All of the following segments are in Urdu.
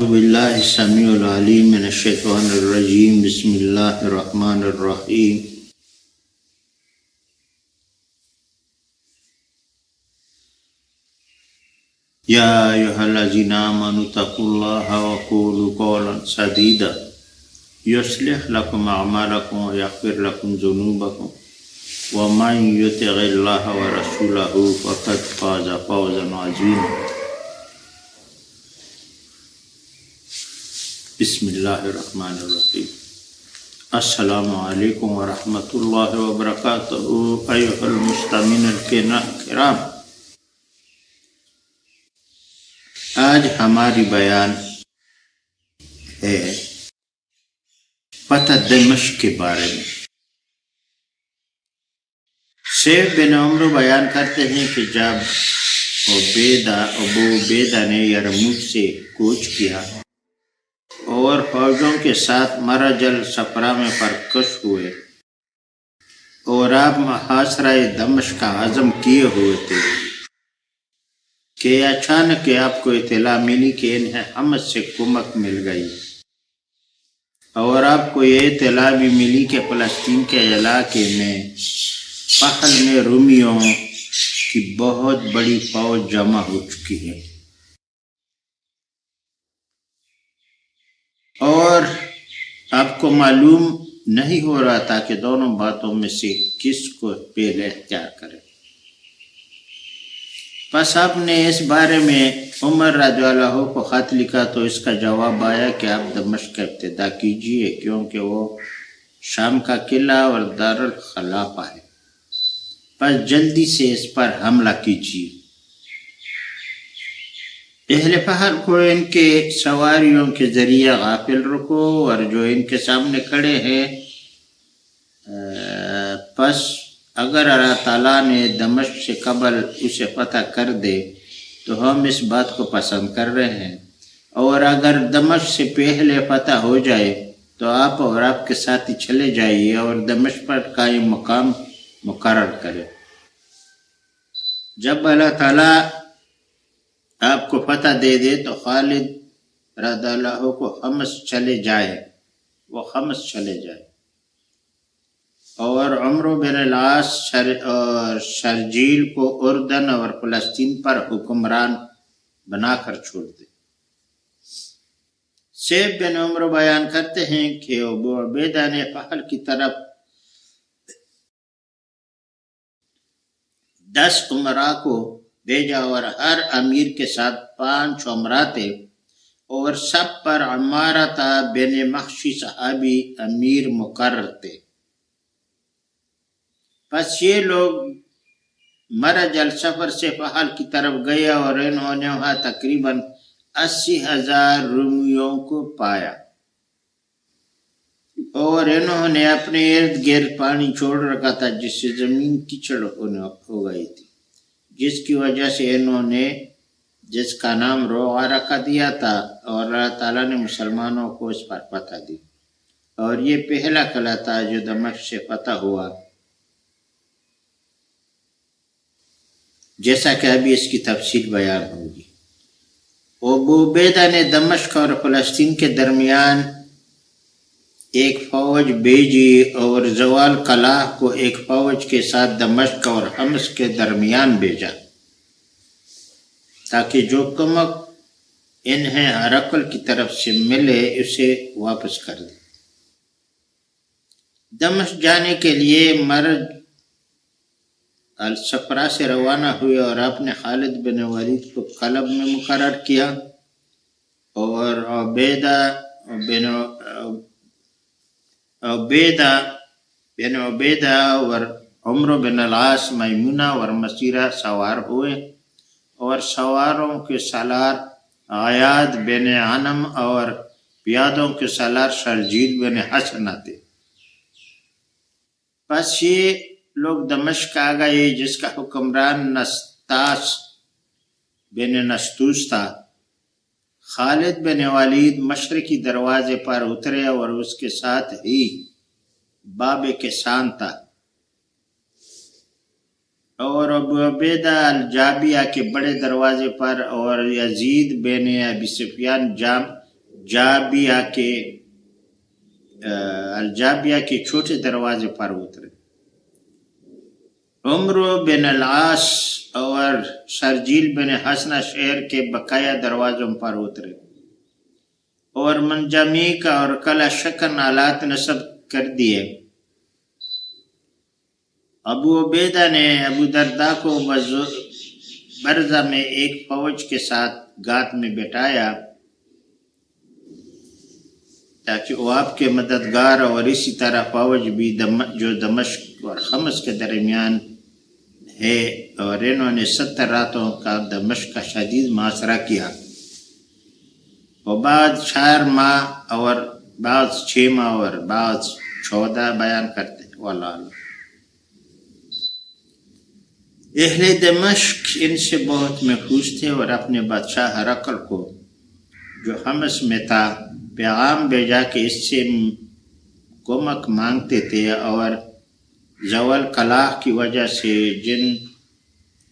أعوذ بالله السميع العليم من الشيطان الرجيم بسم الله الرحمن الرحيم يا أيها الذين آمنوا اتقوا الله وقولوا قولا سديدا يصلح لكم أعمالكم ويغفر لكم ذنوبكم ومن يطع الله ورسوله فقد فاز فوزا عظيما بسم اللہ الرحمن الرحیم السلام علیکم ورحمۃ اللہ وبرکاتہ ایھا المستمعین الکرام، آج ہماری بیان ہے فتح دمشق کے بارے میں۔ سیف بن عمرو بیان کرتے ہیں کہ جب ابو عبیدہ نے یرموک سے کوچ کیا اور فوجوں کے ساتھ مرجل صفرا میں پرکش ہوئے اور آپ محاصرہ دمشق کا عزم کیے ہوئے تھے کہ اچانک آپ کو اطلاع ملی کہ انہیں حمص سے کمک مل گئی، اور آپ کو یہ اطلاع بھی ملی کہ فلسطین کے علاقے میں پہل میں رومیوں کی بہت بڑی فوج جمع ہو چکی ہے، اور آپ کو معلوم نہیں ہو رہا تھا کہ دونوں باتوں میں سے کس کو پہلے اختیار کرے۔ پس آپ نے اس بارے میں عمر رضی اللہ عنہ کو خط لکھا تو اس کا جواب آیا کہ آپ دمشق کا ابتدا کیجئے، کیونکہ وہ شام کا قلعہ اور دارالخلافہ ہے، پس جلدی سے اس پر حملہ کیجئے۔ اہل پہاڑ کو ان کے سواریوں کے ذریعے غافل رکھو، اور جو ان کے سامنے کھڑے ہیں، پس اگر اللہ تعالیٰ نے دمشق سے قبل اسے فتح کر دے تو ہم اس بات کو پسند کر رہے ہیں، اور اگر دمشق سے پہلے فتح ہو جائے تو آپ اور آپ کے ساتھی چلے جائیے اور دمشق پر قائم مقام مقرر کرے۔ جب اللہ تعالیٰ آپ کو فتح دے دے تو خالد رضی اللہ عنہ کو حمص چلے جائے، اور عمرو بن العاص اور شرجیل کو اردن اور فلسطین پر حکمران بنا کر چھوڑ دے۔ سیف بن عمرو بیان کرتے ہیں کہ ابو عبیدہ نے فحل کی طرف 10 امراء کو بھیجا، اور ہر امیر کے ساتھ 5 امراء تھے، اور سب پر عمارہ بن مخشی صحابی امیر مقرر تھے۔ پس یہ لوگ مرج السفر سے فحل کی طرف گئے، اور انہوں نے وہاں تقریباً 80,000 رومیوں کو پایا، اور انہوں نے اپنے ارد گرد پانی چھوڑ رکھا تھا، جس سے زمین کیچڑ ہو گئی تھی، جس کی وجہ سے انہوں نے جس کا نام روعہ رکھا دیا تھا، اور اللہ تعالیٰ نے مسلمانوں کو اس پر فتح دی، اور یہ پہلا قلعہ تھا جو دمشق سے فتح ہوا، جیسا کہ ابھی اس کی تفصیل بیان ہوگی۔ ابو عبیدہ نے دمشق اور فلسطین کے درمیان ایک فوج بھیجی، اور زوال قلعہ کو ایک فوج کے ساتھ دمشق اور حمص کے درمیان بھیجا، تاکہ جو کمک انہیں ہرقل کی طرف سے ملے اسے واپس کر دے۔ دمشق جانے کے لیے مرج الصفرا سے روانہ ہوئے، اور آپ نے خالد بن ولید کو قلب میں مقرر کیا، اور عبیدہ اور عمرو بن العاص میمونہ اور مسیرہ سوار ہوئے، اور سواروں کے سالار عیاد بن عنم اور پیادوں کے سالار شرجیل بن حسنہ تھے۔ پس یہ لوگ دمشق آ گئے، جس کا حکمران نستاس بن نستوس تھا۔ خالد بن ولید مشرقی دروازے پر اترے، اور اس کے ساتھ ہی باب کسان تھا، اور ابو عبیدہ الجابیہ کے بڑے دروازے پر، اور یزید بن ابی سفیان الجابیہ کے چھوٹے دروازے پر اترے۔ عمرو بن العاص اور شرجیل بن حسنہ شہر کے بقایا دروازوں پر اترے اور منجمیق اور کلا شکن آلات نصب کر دیے۔ ابو عبیدہ نے ابو درداء کو برزہ میں ایک فوج کے ساتھ گات میں بٹھایا تاکہ وہ آپ کے مددگار، اور اسی طرح فوج بھی جو دمشق اور حمص کے درمیان ہے، اور انہوں نے 70 راتوں کا دمشق کا شدید محاصرہ کیا، اور بعض 4 ماہ اور بعض 6 ماہ اور بعض 14 بیان کرتے ہیں۔ واللہ اعلم۔ اہل دمشق ان سے بہت محفوظ تھے اور اپنے بادشاہ ہرقل کو جو حمص میں تھا پیغام بھیجا کہ اس سے کمک مانگتے تھے، اور زوال قلاع کی وجہ سے جن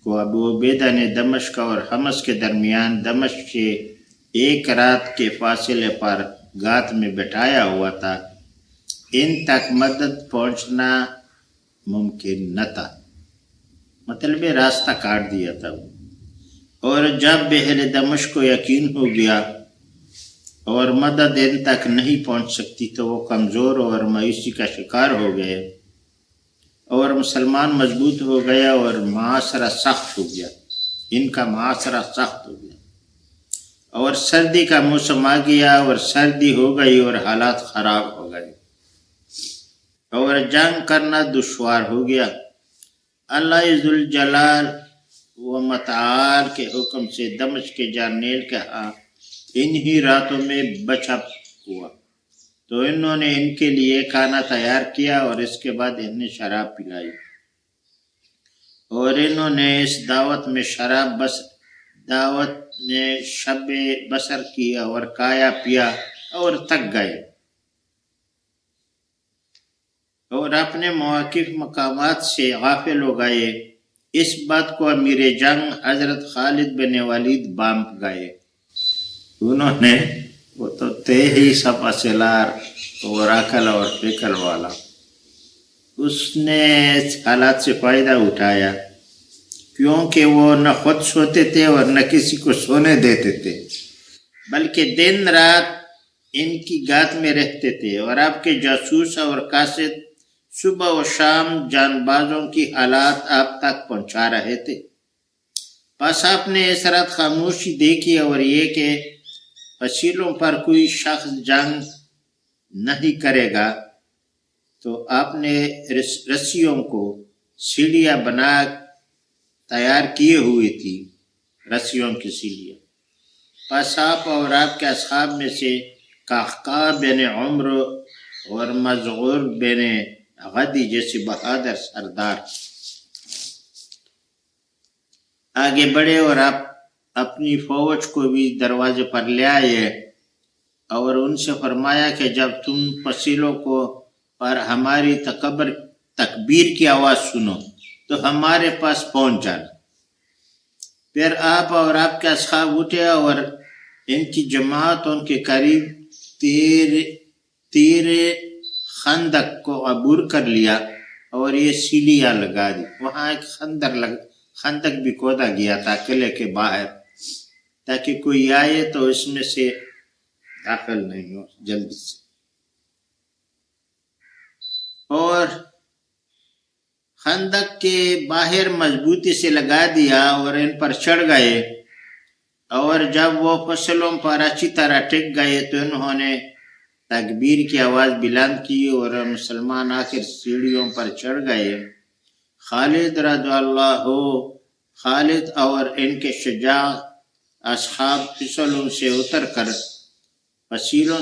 کو ابو عبیدہ نے دمشق اور حمص کے درمیان دمشق سے 1 رات کے فاصلے پر گات میں بٹھایا ہوا تھا، ان تک مدد پہنچنا ممکن نہ تھا، مطلب راستہ کاٹ دیا تھا۔ اور جب اہل دمشق کو یقین ہو گیا اور مدد ان تک نہیں پہنچ سکتی تو وہ کمزور اور مایوسی کا شکار ہو گئے، اور مسلمان مضبوط ہو گیا اور معاشرہ سخت ہو گیا، ان کا معاشرہ سخت ہو گیا، اور سردی کا موسم آ گیا اور سردی ہو گئی اور حالات خراب ہو گئے اور جنگ کرنا دشوار ہو گیا۔ اللہ ذوالجلال و متعال کے حکم سے دمشق کے جرنیل کے ہاں انہی راتوں میں بچھا ہوا، تو انہوں نے ان کے لیے کھانا تیار کیا اور اس کے بعد انہیں شراب پلائی، اور انہوں نے اس دعوت میں شب بسر کیا اور کھایا پیا اور تک گئے، اور اپنے مواقف مقامات سے غافل ہو گئے۔ اس بات کو امیر جنگ حضرت خالد بن ولید بانپ گئے۔ انہوں نے، وہ تو تھے ہی سپا سالار اور عقل اور فکر والا، اس نے حالات سے فائدہ اٹھایا، کیونکہ وہ نہ خود سوتے تھے اور نہ کسی کو سونے دیتے تھے، بلکہ دن رات ان کی گات میں رہتے تھے، اور آپ کے جاسوس اور قاصد صبح و شام جان بازوں کی حالات آپ تک پہنچا رہے تھے۔ بس آپ نے اس رات خاموشی دیکھی، اور یہ کہ فصیلوں پر کوئی شخص جنگ نہیں کرے گا، تو آپ نے رسیوں کو سیڑھیاں بنا تیار کیے ہوئی تھی، رسیوں کی سیڑھیاں۔ پس آپ اور آپ کے اصحاب میں سے قعقاع بن عمر اور مزغور بن غدی جیسے بہادر سردار آگے بڑھے، اور آپ اپنی فوج کو بھی دروازے پر لے آئے، اور ان سے فرمایا کہ جب تم فصیلوں کو پر ہماری تکبیر کی آواز سنو تو ہمارے پاس پہنچ جانا۔ پھر آپ اور آپ کے اصحاب اٹھے اور ان کی جماعت ان کے قریب تیر خندق کو عبور کر لیا اور یہ سیڑھیاں لگا دی۔ وہاں ایک خندق بھی کھودا گیا تھا قلعے کے باہر، تاکہ کوئی آئے تو اس میں سے داخل نہیں ہو جلدی سے، اور خندق کے باہر مضبوطی سے لگا دیا اور ان پر چڑھ گئے، اور جب وہ فصلوں پر اچھی طرح ٹک گئے تو انہوں نے تکبیر کی آواز بلند کی اور مسلمان آخر سیڑھیوں پر چڑھ گئے۔ خالد رضی اللہ خالد اور ان کے شجاع اصحاب فصیلوں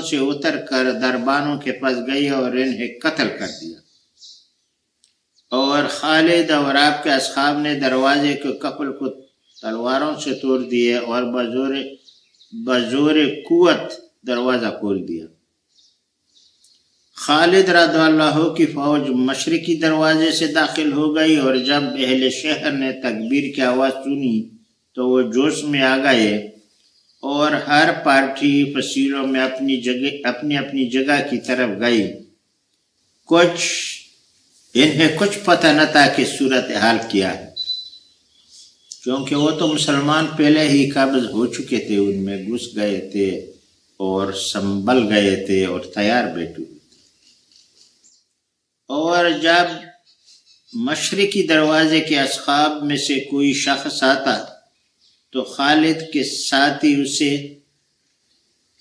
سے اتر کر دربانوں کے پاس گئے اور انہیں قتل کر دیا، اور خالد اور آپ کے اصحاب نے دروازے کے قفل کو تلواروں سے توڑ دیے اور بزور قوت دروازہ کھول دیا۔ خالد رضی اللہ کی فوج مشرقی دروازے سے داخل ہو گئی، اور جب اہل شہر نے تکبیر کی آواز سنی تو وہ جوش میں آ گئے اور ہر پارٹی فصیلوں میں اپنی اپنی جگہ کی طرف گئی۔ انہیں کچھ پتہ نہ تھا کہ صورتحال کیا ہے، کیونکہ وہ تو مسلمان پہلے ہی قابض ہو چکے تھے، ان میں گھس گئے تھے اور سنبھل گئے تھے اور تیار بیٹھے ہوئے تھے۔ اور جب مشرقی دروازے کے اصحاب میں سے کوئی شخص آتا تو خالد کے ساتھی اسے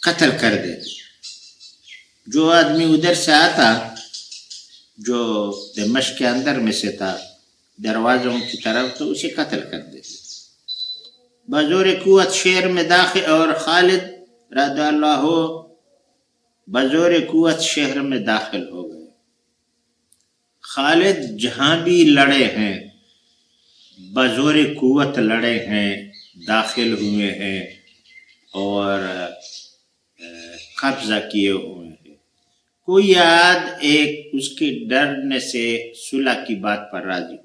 قتل کر دیتے۔ جو آدمی ادھر سے آتا، جو دمشق کے اندر میں سے تھا دروازوں کی طرف، تو اسے قتل کر دیتے۔ بزور قوت شہر میں داخل، اور خالد رضی اللہ بزور قوت شہر میں داخل ہو گئے۔ خالد جہاں بھی لڑے ہیں بزور قوت لڑے ہیں، داخل ہوئے ہیں اور قبضہ کیے ہوئے ہیں۔ کوئی ایک اس کے ڈرنے سے صلح کی بات پر راضی ہو،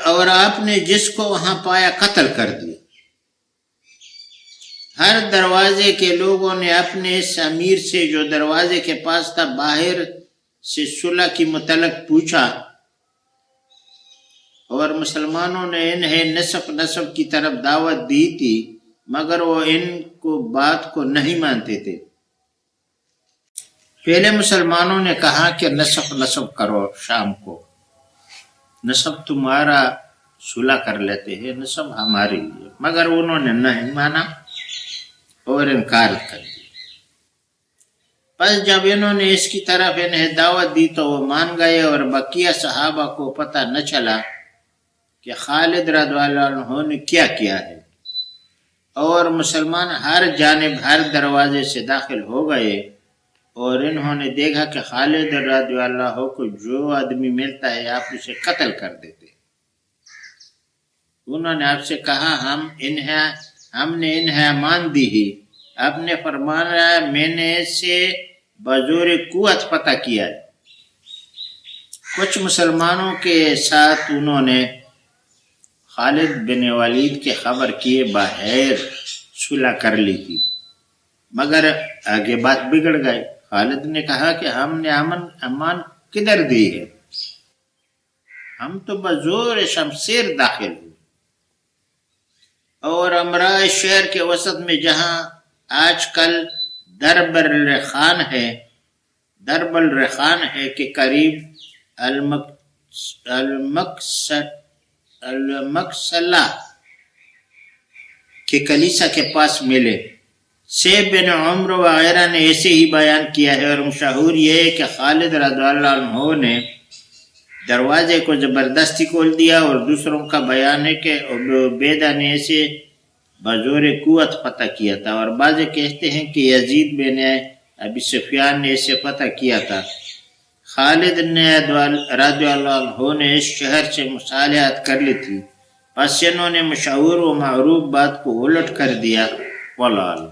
اور آپ نے جس کو وہاں پایا قتل کر دیا۔ ہر دروازے کے لوگوں نے اپنے اس امیر سے جو دروازے کے پاس تھا باہر سے صلح کی متعلق پوچھا، اور مسلمانوں نے انہیں نسب کی طرف دعوت دی تھی، مگر وہ ان کو بات کو نہیں مانتے تھے۔ پہلے مسلمانوں نے کہا کہ نسب کرو، شام کو نسب تمہارا صلح کر لیتے ہیں، نسب ہماری ہے، مگر انہوں نے نہیں مانا اور انکار کر دیا۔ پس جب انہوں نے اس کی طرف انہیں دعوت دی تو وہ مان گئے، اور بقیہ صحابہ کو پتہ نہ چلا کہ خالد رضی اللہ عنہ نے کیا کیا ہے، اور مسلمان ہر جانب ہر دروازے سے داخل ہو گئے، اور انہوں نے دیکھا کہ خالد رضی اللہ کو جو آدمی ملتا ہے آپ اسے قتل کر دیتے۔ انہوں نے آپ سے کہا ہم نے انہیں امان دی ہی، آپ نے فرمایا میں نے اسے بزور قوت پتہ کیا ہے۔ کچھ مسلمانوں کے ساتھ انہوں نے خالد بن ولید کے خبر کیے باہر صلح کر لی تھی، مگر آگے بات بگڑ گئی۔ خالد نے کہا کہ ہم نے امان کدھر دی ہے، ہم تو بزور شمشیر داخل ہوئے، اور امراء شہر کے وسط میں جہاں آج کل درب الرخان ہے کے قریب المقصلہ کے کلیسا کے پاس ملے۔ سیب بن عمر وغیرہ نے ایسے ہی بیان کیا ہے، اور مشہور یہ ہے کہ خالد رضی اللہ عنہ نے دروازے کو زبردستی کھول دیا، اور دوسروں کا بیان ہے کہ ابو عبیدہ نے اسے بزور قوت فتح کیا تھا، اور بعض کہتے ہیں کہ یزید بن ابی سفیان نے اسے فتح کیا تھا۔ خالد رضی اللہ عنہ نے اس شہر سے مصالحت کر لی تھی، پس انہوں نے مشہور و معروف بات کو الٹ کر دیا۔ واللہ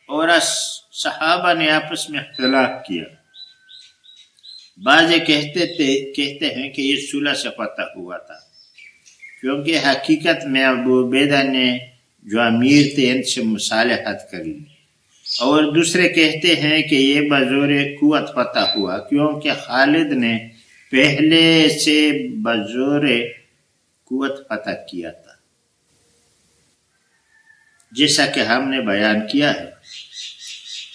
اور صحابہ نے آپس میں اختلاف کیا، بعض کہتے ہیں کہ یہ صلح سے فتح ہوا تھا، کیونکہ حقیقت میں ابو عبیدہ نے جو امیر تھے ان سے مصالحت کر لی، اور دوسرے کہتے ہیں کہ یہ بزور قوت فتح ہوا، کیونکہ خالد نے پہلے سے بزور قوت فتح کیا تھا، جیسا کہ ہم نے بیان کیا ہے۔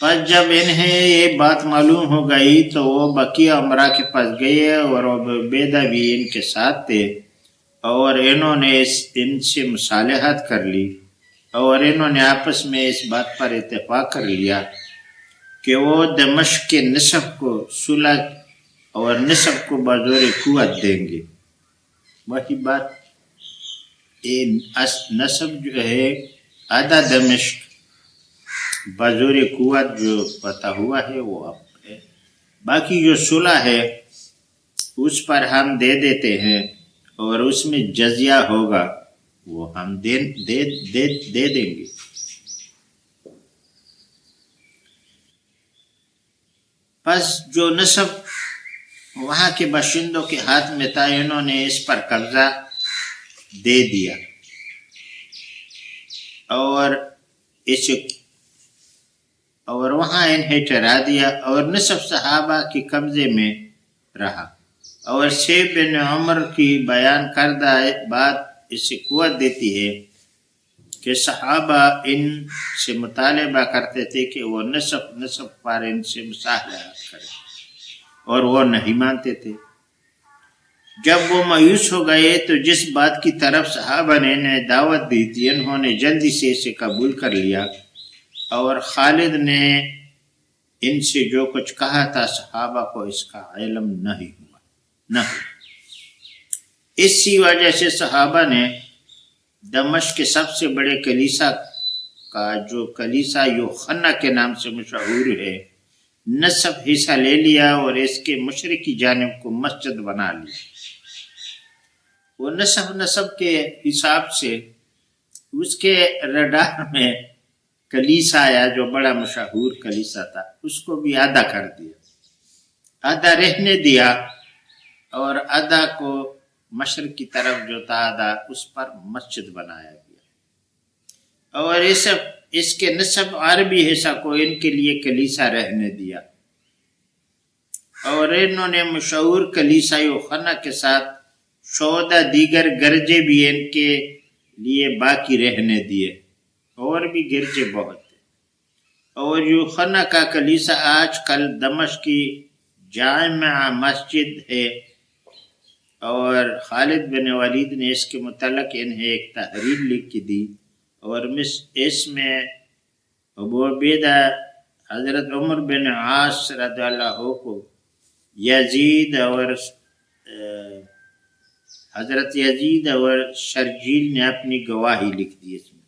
پس جب انہیں یہ بات معلوم ہو گئی تو وہ بقیہ امراء کے پاس گئے، اور ابو عبیدہ بھی ان کے ساتھ تھے، اور انہوں نے ان سے مصالحت کر لی، اور انہوں نے آپس میں اس بات پر اتفاق کر لیا کہ وہ دمشق کے نصب کو صلح اور نصب کو بزور قوت دیں گے۔ وہی بات نصب جو ہے آدھا دمشق، بزور قوت جو پتہ ہوا ہے وہ اب ہے، باقی جو صلح ہے اس پر ہم دے دیتے ہیں، اور اس میں جزیہ ہوگا وہ ہم دے دیں گے۔ پس جو نصب وہاں کے باشندوں کے ہاتھ میں تھا، انہوں نے اس پر قبضہ دے دیا اور وہاں انہیں ٹھہرا دیا اور نصف صحابہ کے قبضے میں رہا۔ اور شیخ بن عمر کی بیان کردہ بات اسے قوت دیتی ہے کہ صحابہ ان سے مطالبہ کرتے تھے کہ وہ نصف پر ان سے مصالحت کریں اور وہ نہیں مانتے تھے۔ جب وہ مایوس ہو گئے تو جس بات کی طرف صحابہ نے انہیں دعوت دی تھی انہوں نے جلدی سے اسے قبول کر لیا، اور خالد نے ان سے جو کچھ کہا تھا صحابہ کو اس کا علم نہیں ہوا۔ اسی وجہ سے صحابہ نے دمشق کے سب سے بڑے کلیسا کا، جو کلیسا یوحنا کے نام سے مشہور ہے، نصف حصہ لے لیا اور اس کے مشرقی جانب کو مسجد بنا لی۔ وہ نصف کے حساب سے اس کے رڈار میں کلیسا آیا، جو بڑا مشہور کلیسا تھا، اس کو بھی آدھا کر دیا، آدھا رہنے دیا اور آدھا کو مشرق کی طرف جو تھا آدھا اس پر مسجد بنایا گیا، اور اس کے نصف عربی حصہ کو ان کے لیے کلیسا رہنے دیا، اور انہوں نے مشہور کلیسا یوحنا کے ساتھ 14 دیگر گرجے بھی ان کے لیے باقی رہنے دیے، اور بھی گرجے بہت تھے۔ اور یوحنا کا کلیسا آج کل دمشق کی جامع مسجد ہے، اور خالد بن ولید نے اس کے متعلق انہیں ایک تحریر لکھ کے دی، اور اس میں ابو عبیدہ حضرت عمر بن عاص رضی اللہ عنہ کو حضرت یزید اور شرجیل نے اپنی گواہی لکھ دی۔ اس میں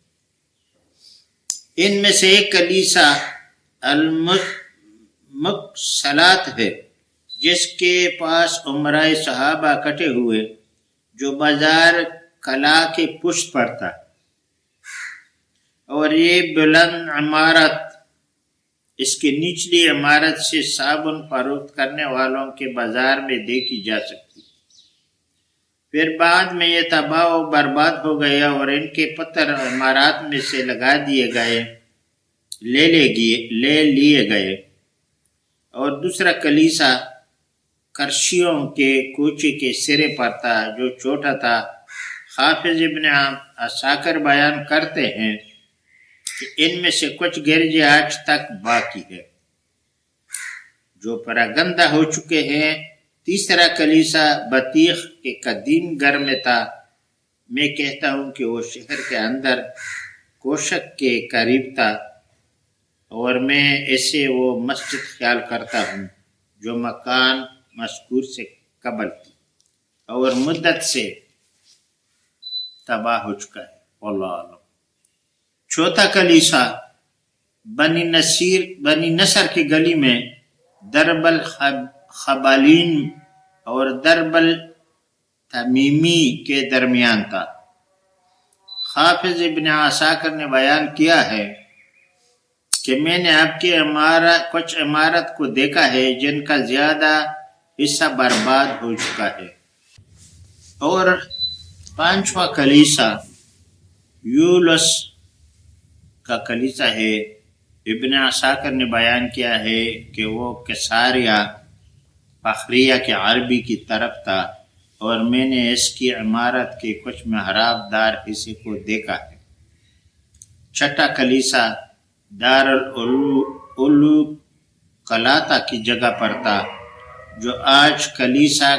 ان میں سے ایک کلیسا المقصلات ہے، جس کے پاس عمرائے صحابہ کٹے ہوئے، جو بازار کلا کے پشت پر تھا، اور یہ بلند عمارت اس کی نچلی عمارت سے صابن فروخت کرنے والوں کے بازار میں دیکھی جا سکتی۔ پھر بعد میں یہ تباہ و برباد ہو گیا اور ان کے پتھر عمارات میں سے لگا دیے گئے، لے لیے گئے۔ اور دوسرا کلیسا کرشیوں کے کوچے کے سرے پر تھا، جو چھوٹا تھا۔ حافظ ابن عساکر بیان کرتے ہیں کہ ان میں سے کچھ گرجے آج تک باقی ہے، جو پراگندہ ہو چکے ہیں۔ تیسرا کلیسا بطیخ کے قدیم گھر میں تھا۔ میں کہتا ہوں کہ وہ شہر کے اندر کوشک کے قریب تھا، اور میں اسے وہ مسجد خیال کرتا ہوں جو مکان مذکور سے قبل تھی اور مدت سے تباہ ہو چکا ہے۔ اللہ عالم۔ چوتھا کلیسا بنی نصر کی گلی میں درب الخبالین اور درب التمیمی کے درمیان تھا۔ حافظ ابن عساکر نے بیان کیا ہے کہ میں نے آپ کی کچھ عمارت کو دیکھا ہے جن کا زیادہ حصہ برباد ہو چکا ہے۔ اور پانچواں کلیسا یولس کا کلیسا ہے۔ ابن عساکر نے بیان کیا ہے کہ وہ کیساریہ فخریہ کے عربی کی طرف تھا، اور میں نے اس کی عمارت کے کچھ محراب دار حصے کو دیکھا ہے۔ چھٹا کلیسا دار القلاتا کی جگہ پر تھا، جو آج کلیسا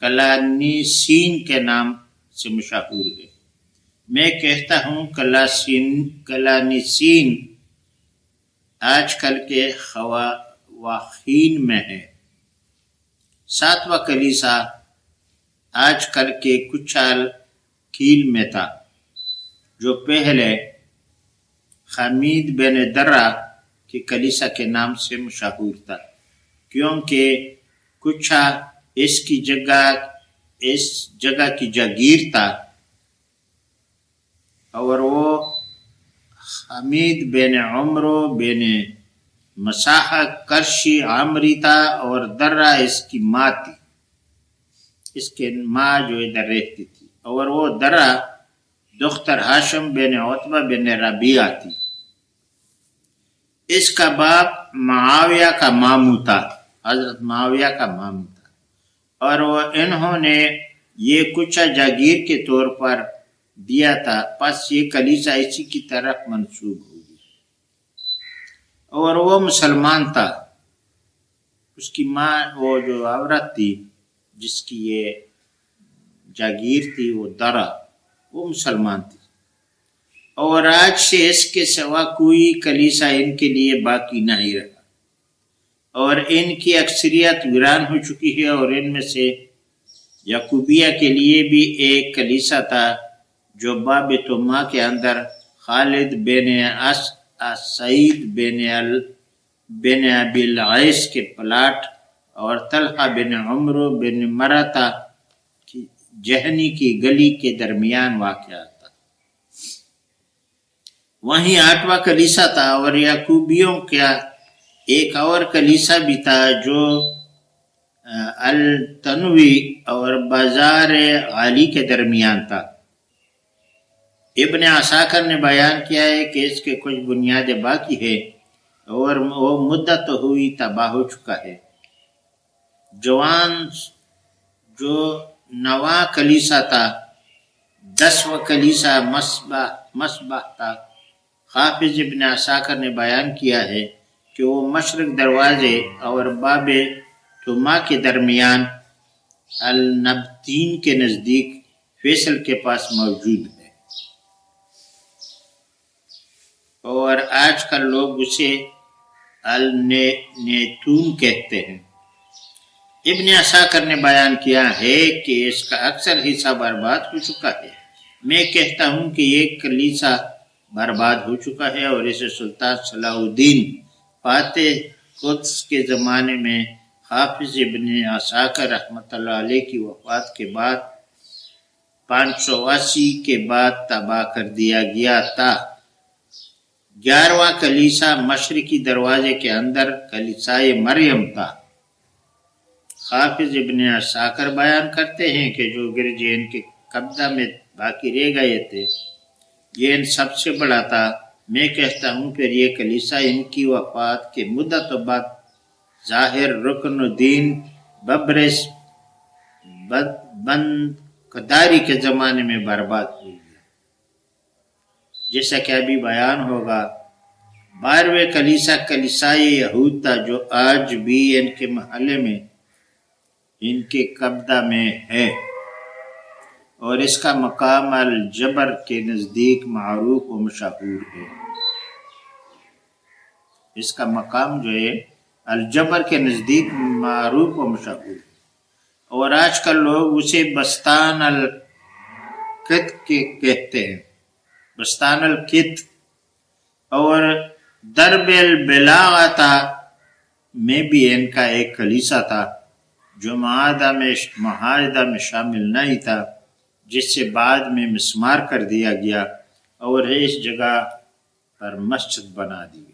کلانیسین کے نام سے مشہور ہے۔ میں کہتا ہوں کلانیسین آج کل کے خواخین میں ہے۔ ساتواں کلیسا آج کل کے کچال کیل میں تھا، جو پہلے حمید بن درہ کے کلیسا کے نام سے مشہور تھا، کیونکہ کچھا اس جگہ کی جاگیر تھا، اور وہ حمید بن عمرو بن مساح کرشی عامری تھا اور درہ اس کی ماں تھی، اس کے ماں جو ادھر رہتی تھی، اور وہ درہ دختر ہاشم بن عتبہ بن ربیعہ تھی۔ اس کا باپ معاویہ کا ماموں تھا، حضرت معاویہ کا ماموں تھا، اور وہ انہوں نے یہ کچھ جاگیر کے طور پر دیا تھا، پس یہ کلیسا اسی کی طرف منسوب ہوگی، اور وہ مسلمان تھا۔ اس کی ماں وہ جو عورت تھی جس کی یہ جاگیر تھی، وہ درہ، وہ مسلمان تھی، اور آج سے اس کے سوا کوئی کلیسا ان کے لیے باقی نہیں رہا، اور ان کی اکثریت ویران ہو چکی ہے، اور ان میں سے یعقوبیہ کے لیے بھی ایک کلیسا تھا جو باب تما کے اندر خالد بن سعید بن ابی العیس کے پلاٹ اور طلحہ بن عمرو بن مرتا کی جہنی کی گلی کے درمیان واقع تھا۔ وہیں 8واں کلیسا تھا، اور یعقوبیوں کا ایک اور کلیسا بھی تھا جو التنوی اور بازار عالی کے درمیان تھا۔ ابن عساکر نے بیان کیا ہے کہ اس کے کچھ بنیادیں باقی ہے، اور وہ مدت ہوئی تباہ ہو چکا ہے۔ جو 9واں کلیسا تھا، 10واں کلیسا مصباح تھا۔ حافظ ابن عساکر نے بیان کیا ہے کہ وہ مشرق دروازے اور باب تما کے درمیان النبتین کے نزدیک فیصل کے پاس موجود ہے، اور آج کل لوگ اسے النیتون کہتے ہیں۔ ابن عساکر نے بیان کیا ہے کہ اس کا اکثر حصہ برباد ہو چکا ہے۔ میں کہتا ہوں کہ یہ کلیسا برباد ہو چکا ہے، اور اسے سلطان صلاح الدین فاتح قدس کے زمانے میں حافظ ابن عساکر رحمۃ اللہ علیہ کی وفات کے بعد 580 کے بعد تباہ کر دیا گیا تھا۔ 11واں کلیسا مشرقی دروازے کے اندر کلیسائے مریم تھا۔ حافظ ابن عساکر بیان کرتے ہیں کہ جو گرجے ان کے قبضہ میں باقی رہ گئے تھے، یہ ان سب سے بڑا تھا۔ میں کہتا ہوں پھر یہ کلیسا ان کی وفات کے مدت بعد ظاہر رکن الدین ببرس بند قداری کے زمانے میں برباد ہو گیا، جیسا کہ ابھی بیان ہوگا۔ 12ویں کلیسا کلیسائے یہود تھا، جو آج بھی ان کے محلے میں ان کے قبضہ میں ہے، اور اس کا مقام الجبر کے نزدیک معروف و مشہور ہے۔ اس کا مقام جو ہے الجبر کے نزدیک معروف و مشہور ہے، اور آج کل لوگ اسے بستان القت کہتے ہیں، بستان القت۔ اور درب البلاغہ میں بھی ان کا ایک کلیسا تھا جو معاہدہ میں شامل نہیں تھا، جس سے بعد میں مسمار کر دیا گیا اور اس جگہ پر مسجد بنا دی گئی،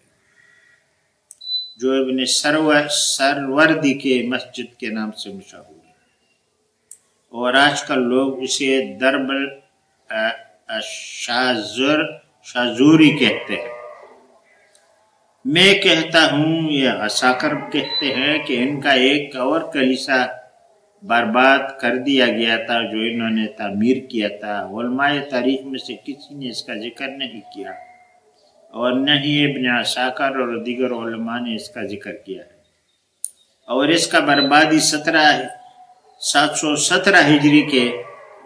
جو ابن سروردی کے مسجد کے نام سے مشہور ہے، اور آج کل لوگ اسے درب شازوری کہتے ہیں۔ میں کہتا ہوں، یہ عساکر کہتے ہیں کہ ان کا ایک اور کلیسا برباد کر دیا گیا تھا جو انہوں نے تعمیر کیا تھا۔ علماء تاریخ میں سے کسی نے اس کا ذکر نہیں کیا، اور نہ ہی ابن عساکر اور دیگر علماء نے اس کا ذکر کیا ہے، اور اس کا بربادی 717 ہجری کے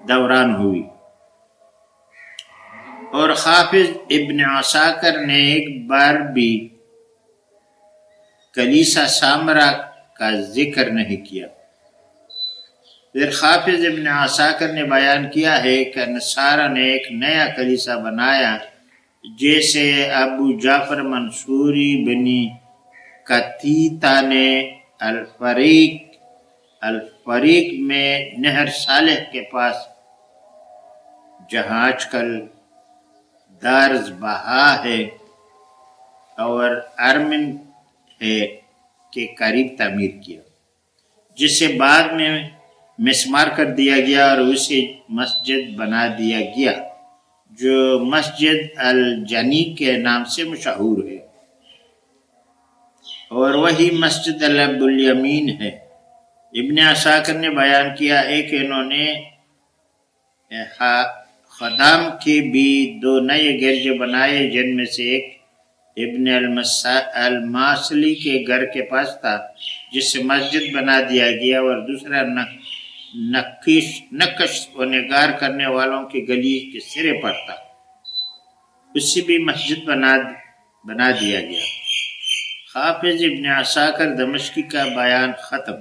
دوران ہوئی، اور حافظ ابن عساکر نے ایک بار بھی کلیسا سامرا کا ذکر نہیں کیا۔ پھر حافظ ابن عساکر نے بیان کیا ہے کہ نصارہ نے ایک نیا کلیسا بنایا، جیسے ابو جعفر منصوری بنی کتیتا نے الفریق میں نہر صالح کے پاس، جہاں آج کل دارز بہا ہے، اور ارمن ہے کے قریب تعمیر کیا، جسے بعد میں مسمار کر دیا گیا اور اسے مسجد بنا دیا گیا جو مسجد الجنی کے نام سے مشہور ہے، اور وہی مسجد العبد الیمین ہے۔ ابن عساکر نے بیان کیا ہے کہ انہوں نے خدام کے بھی 2 نئے گرجے بنائے، جن میں سے ایک ابن الماسلی کے گھر کے پاس تھا جسے مسجد بنا دیا گیا، اور دوسرا نقش و نگار کرنے والوں کی گلی کے سرے پر تھا، اس سے بھی مسجد بنا دیا گیا۔ حافظ ابن عساکر دمشقی کا بیان ختم۔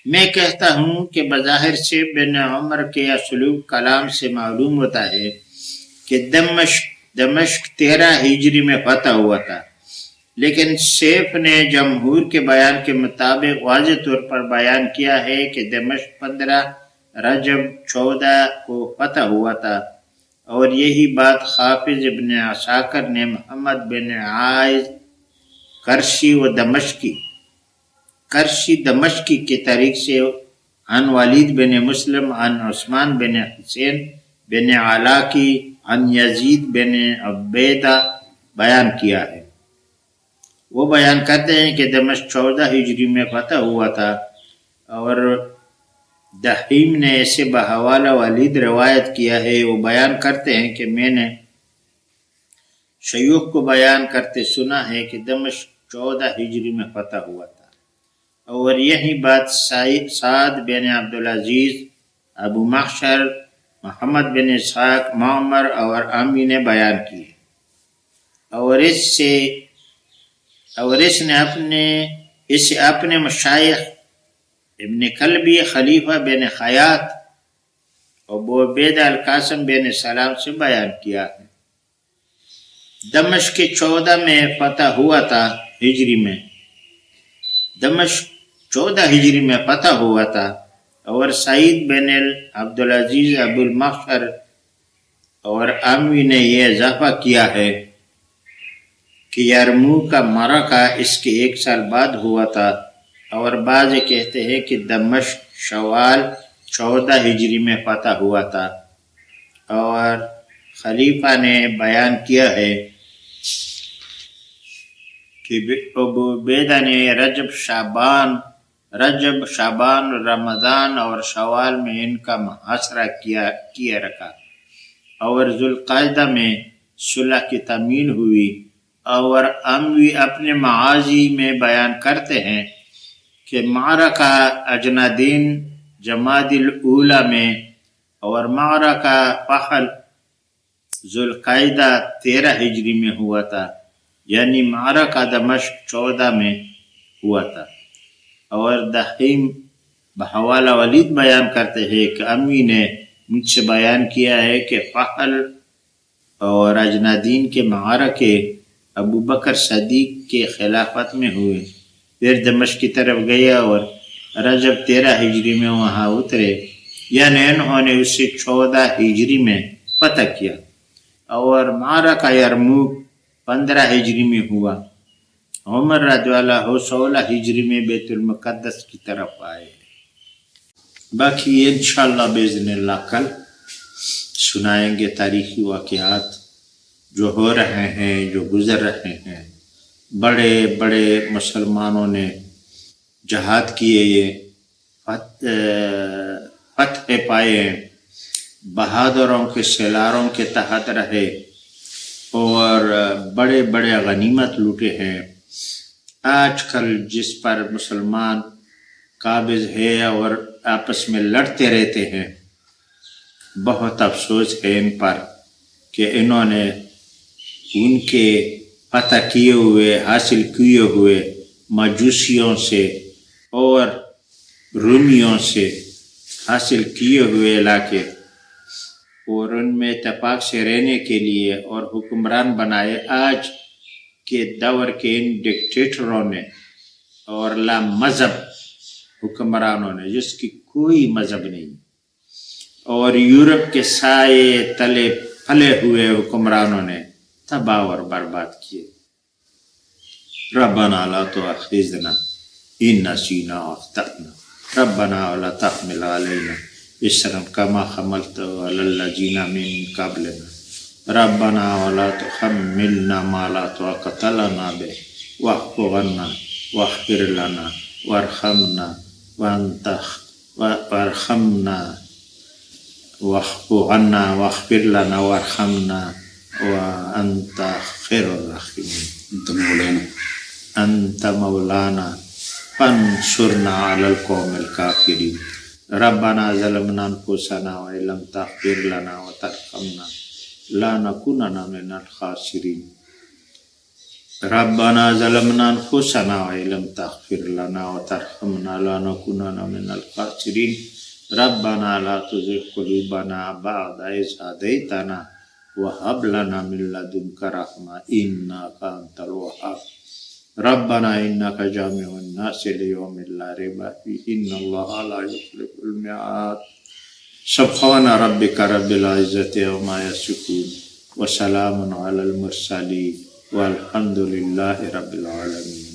میں کہتا ہوں کہ بظاہر سے بن عمر کے اسلوب کلام سے معلوم ہوتا ہے کہ دمشق 13 ہجری میں فتح ہوا تھا، لیکن سیف نے جمہور کے بیان کے مطابق واضح طور پر بیان کیا ہے کہ دمشق 15 رجب 14 کو فتح ہوا تھا، اور یہی بات حافظ ابن عساکر نے محمد بن عائض کرشی دمشقی کی تاریخ سے عن ولید بن مسلم عن عثمان بن حسین بن علاقی عن یزید بن عبیدہ بیان کیا ہے۔ وہ بیان کرتے ہیں کہ دمشق 14 ہجری میں فتح ہوا تھا، اور دحیم نے اسے بحوالہ ولید روایت کیا ہے۔ وہ بیان کرتے ہیں کہ میں نے شیوخ کو بیان کرتے سنا ہے کہ دمشق 14 ہجری میں فتح ہوا تھا، اور یہی بات سعد بن عبدالعزیز، ابو محشر، محمد بن اسحاق، معمر اور عامی نے بیان کی، اور اسے اپنے مشائخ ابن کلبی، خلیفہ بن خیاط، ابو عبیدہ القاسم بن سلام سے بیان کیا ہے۔ دمشق 14 میں فتح ہوا تھا ہجری میں، دمشق 14 ہجری میں فتح ہوا تھا، اور سعید بن عبدالعزیز، ابو المحشر اور عامی نے یہ اضافہ کیا ہے کہ یرموک کا معرکہ اس کے 1 سال بعد ہوا تھا، اور بعض کہتے ہیں کہ دمشق شوال 14 ہجری میں فتح ہوا تھا، اور خلیفہ نے بیان کیا ہے کہ ابو عبیدہ نے رجب شعبان رمضان اور شوال میں ان کا محاصرہ کیا رکھا، اور ذوالقعدہ میں صلح کی تامین ہوئی۔ اور اموی اپنے معاذی میں بیان کرتے ہیں کہ معرکہ اجنادین جماد الاولی میں، اور معرکہ فحل ذوالقعدہ 13 ہجری میں ہوا تھا، یعنی معرکہ دمشق 14 میں ہوا تھا۔ اور دحیم بحوالہ ولید بیان کرتے ہیں کہ امی نے مجھ سے بیان کیا ہے کہ فحل اور اجنادین کے معرکے ابو بکر صدیق کے خلافت میں ہوئے، پھر دمشق کی طرف گیا اور رجب 13 ہجری میں وہاں اترے، یعنی انہوں نے اسے 14 ہجری میں فتح کیا، اور معرکہ یرموک 15 ہجری میں ہوا۔ عمر رضی اللہ عنہ 16 ہجری میں بیت المقدس کی طرف آئے۔ باقی انشاءاللہ باذن اللہ کل سنائیں گے تاریخی واقعات جو ہو رہے ہیں، جو گزر رہے ہیں۔ بڑے بڑے مسلمانوں نے جہاد کیے، فتح پائے، بہادروں کے سلاروں کے تحت رہے، اور بڑے بڑے غنیمت لوٹے ہیں۔ آج کل جس پر مسلمان قابض ہے اور آپس میں لڑتے رہتے ہیں، بہت افسوس ہے ان پر کہ انہوں نے ان کے فتح کیے ہوئے، حاصل کیے ہوئے مجوسیوں سے اور رومیوں سے حاصل کیے ہوئے علاقے، اور ان میں اتفاق سے رہنے کے لیے اور حکمران بنائے آج کے دور کے ان ڈکٹیٹروں نے اور لا مذہب حکمرانوں نے، جس کی کوئی مذہب نہیں، اور یورپ کے سائے تلے پھلے ہوئے حکمرانوں نے تباہ اور برباد کیے۔ ربنا لا تؤاخذنا إن نسينا وأخطأنا ربنا ولا تحمل علينا إصرا كما حملته على الذين من قبلنا ربنا ولا تحملنا ما لا طاقة لنا به واعف عنا واغفر لنا وارحمنا وارحمنا واعف عنا واغفر لنا وارحمنا وأنت خير الراحمين أنت مولانا فانصرنا على القوم الكافرين ربنا ظلمنا أنفسنا وإن لم تغفر لنا وترحمنا لنكونن من الخاسرين ربنا ظلمنا أنفسنا وإن لم تغفر لنا وترحمنا لنكونن من الخاسرين ربنا لا تزغ قلوبنا بعد إذ هديتنا وهب لنا من لدنك رحمة إنك أنت الوهاب ربنا إنك جامع الناس ليوم لا ريب فيه إن الله لا يخلف الميعاد سبحان ربك رب العزة عما يصفون وسلام على المرسلين والحمد لله رب العالمين